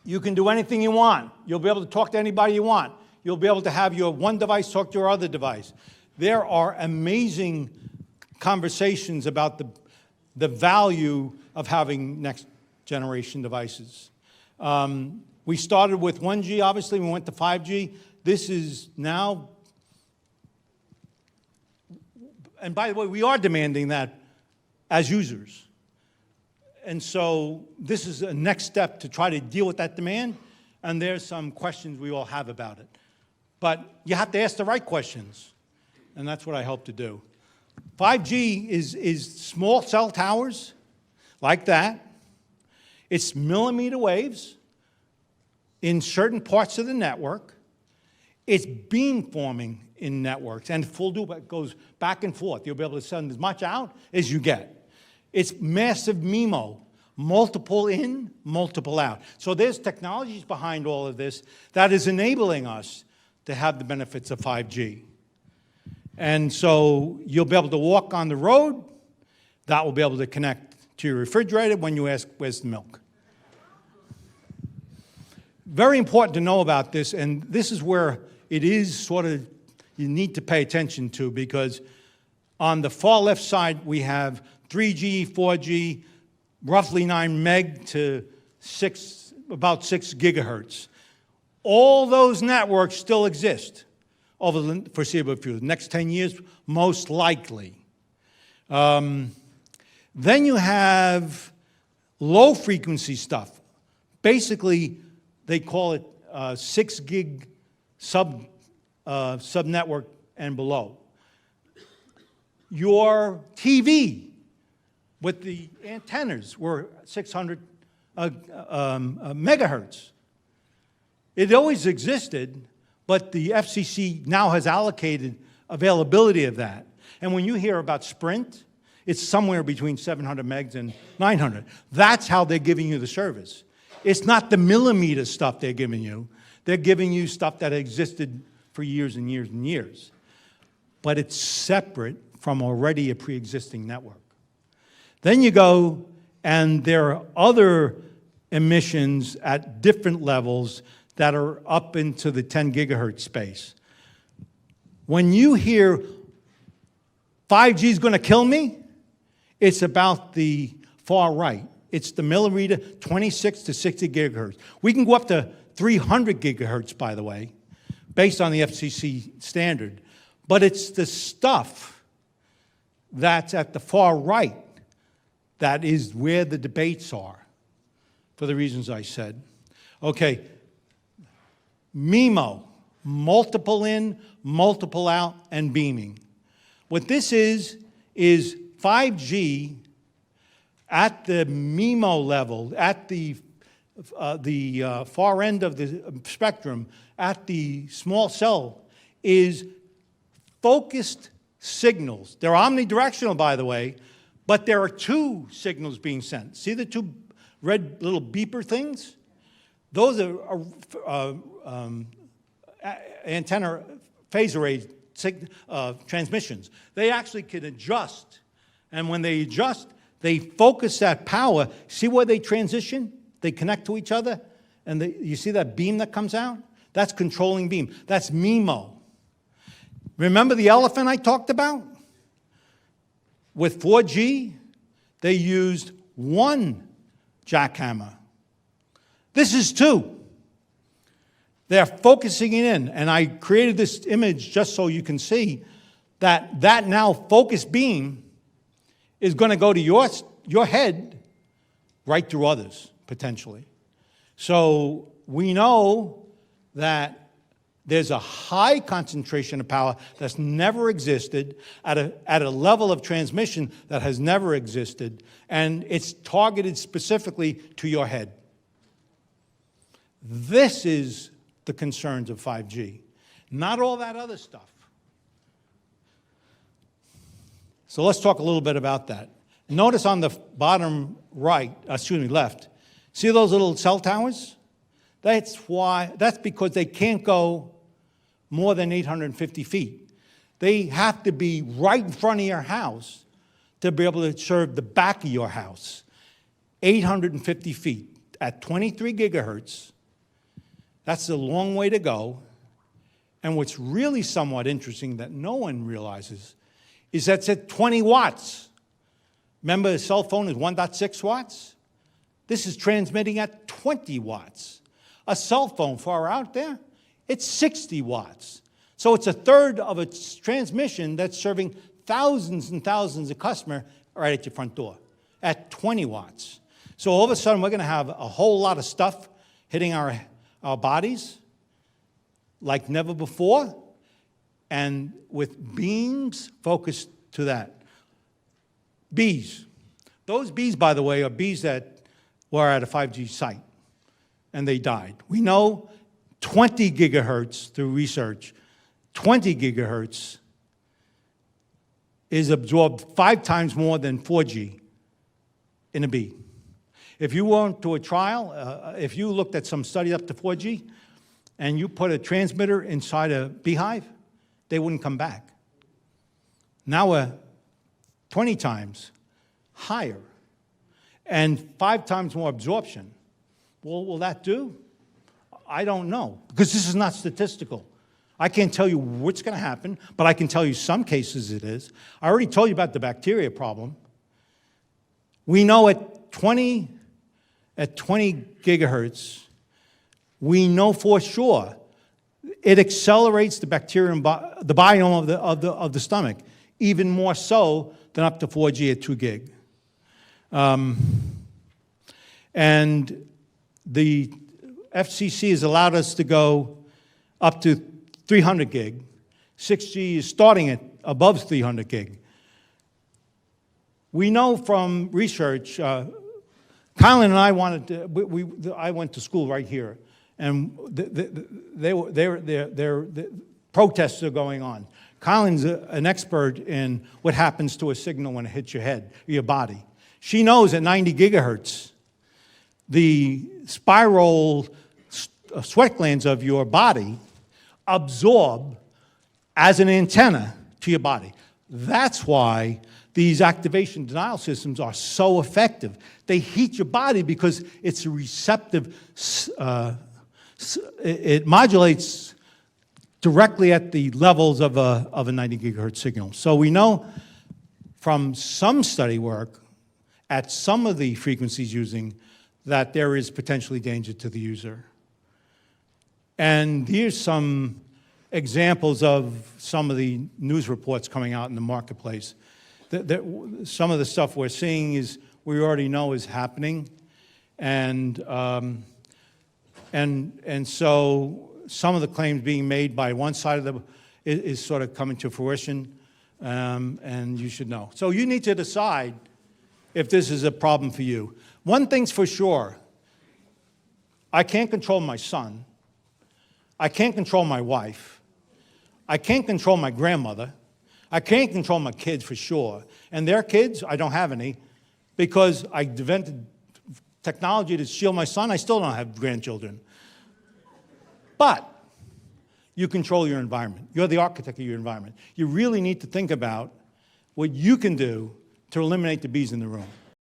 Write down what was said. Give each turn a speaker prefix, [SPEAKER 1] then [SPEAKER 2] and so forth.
[SPEAKER 1] You can do anything you want. You'll be able to talk to anybody you want. You'll be able to have your one device talk to your other device. There are amazing conversations about the value of having next generation devices. We started with 1G, obviously, we went to 5G. This is now, and by the way, we are demanding that as users. And so this is a next step to try to deal with that demand, and there's some questions we all have about it. But you have to ask the right questions, and that's what I hope to do. 5G is small cell towers like that. It's millimeter waves in certain parts of the network. It's beamforming in networks, and full duplex goes back and forth. You'll be able to send as much out as you get. It's massive MIMO, multiple in, multiple out. So there's technologies behind all of this that is enabling us to have the benefits of 5G. And so you'll be able to walk on the road. That will be able to connect to your refrigerator when you ask, where's the milk? Very important to know about this, and this is where it is sort of, you need to pay attention to, because on the far left side, we have 3G, 4G, roughly 9 meg to about 6 gigahertz. All those networks still exist over the foreseeable future. The next 10 years, most likely. Then you have low-frequency stuff. Basically, they call it 6 gig sub-network and below. Your TV with the antennas were 600 megahertz. It always existed, but the FCC now has allocated availability of that. And when you hear about Sprint, it's somewhere between 700 megs and 900. That's how they're giving you the service. It's not the millimeter stuff they're giving you. They're giving you stuff that existed for years and years and years. But it's separate from already a pre-existing network. Then you go, and there are other emissions at different levels that are up into the 10 gigahertz space. When you hear 5G is going to kill me, it's about the far right. It's the millimeter, 26 to 60 gigahertz. We can go up to 300 gigahertz, by the way, based on the FCC standard. But it's the stuff that's at the far right that is where the debates are, for the reasons I said. Okay, MIMO, multiple in, multiple out, and beaming. What this is 5G at the MIMO level, at the far end of the spectrum, at the small cell, is focused signals. They're omnidirectional, by the way, but there are two signals being sent. See the two red little beeper things? Those are antenna phase array transmissions. They actually can adjust, and when they adjust, they focus that power. See where they transition? They connect to each other, and you see that beam that comes out? That's controlling beam. That's MIMO. Remember the elephant I talked about? With 4G, they used one jackhammer. This is two. They're focusing it in, and I created this image just so you can see that now focused beam is going to go to your head right through others, potentially. So we know that there's a high concentration of power that's never existed at a level of transmission that has never existed, and it's targeted specifically to your head. This is the concerns of 5G, not all that other stuff. So let's talk a little bit about that. Notice on the bottom right, left, see those little cell towers? That's because they can't go more than 850 feet. They have to be right in front of your house to be able to serve the back of your house. 850 feet at 23 gigahertz, That's a long way to go. And what's really somewhat interesting that no one realizes is that's at 20 watts. Remember, a cell phone is 1.6 watts? This is transmitting at 20 watts. A cell phone far out there, it's 60 watts. So it's a third of its transmission that's serving thousands and thousands of customers right at your front door at 20 watts. So all of a sudden, we're going to have a whole lot of stuff hitting our bodies like never before, and with beams focused to that. Bees. Those bees, by the way, are bees that were at a 5G site, and they died. We know 20 gigahertz through research, 20 gigahertz is absorbed 5 times more than 4G in a bee. If you went to a trial, if you looked at some study up to 4G, and you put a transmitter inside a beehive, they wouldn't come back. Now we're 20 times higher and 5 times more absorption. Well, will that do? I don't know, because this is not statistical. I can't tell you what's going to happen, but I can tell you some cases it is. I already told you about the bacteria problem. We know at 20 gigahertz, we know for sure it accelerates the bacterium, the biome of the stomach, even more so than up to 4G at 2 gig. And the FCC has allowed us to go up to 300 gig. 6G is starting at above 300 gig. We know from research, Kylan and I wanted to, I went to school right here, and the protests are going on. Kylan's an expert in what happens to a signal when it hits your head, your body. She knows at 90 gigahertz, the spiral sweat glands of your body absorb as an antenna to your body. That's why these activation denial systems are so effective. They heat your body because it's a receptive, it modulates directly at the levels of a 90 gigahertz signal. So we know from some study work at some of the frequencies using that there is potentially danger to the user. And here's some examples of some of the news reports coming out in the marketplace. Some of the stuff we're seeing is we already know is happening, and so some of the claims being made by one side of the is sort of coming to fruition, and you should know. So you need to decide if this is a problem for you. One thing's for sure: I can't control my son. I can't control my wife. I can't control my grandmother. I can't control my kids for sure. And their kids, I don't have any, because I invented technology to shield my son. I still don't have grandchildren. But you control your environment. You're the architect of your environment. You really need to think about what you can do to eliminate the bees in the room.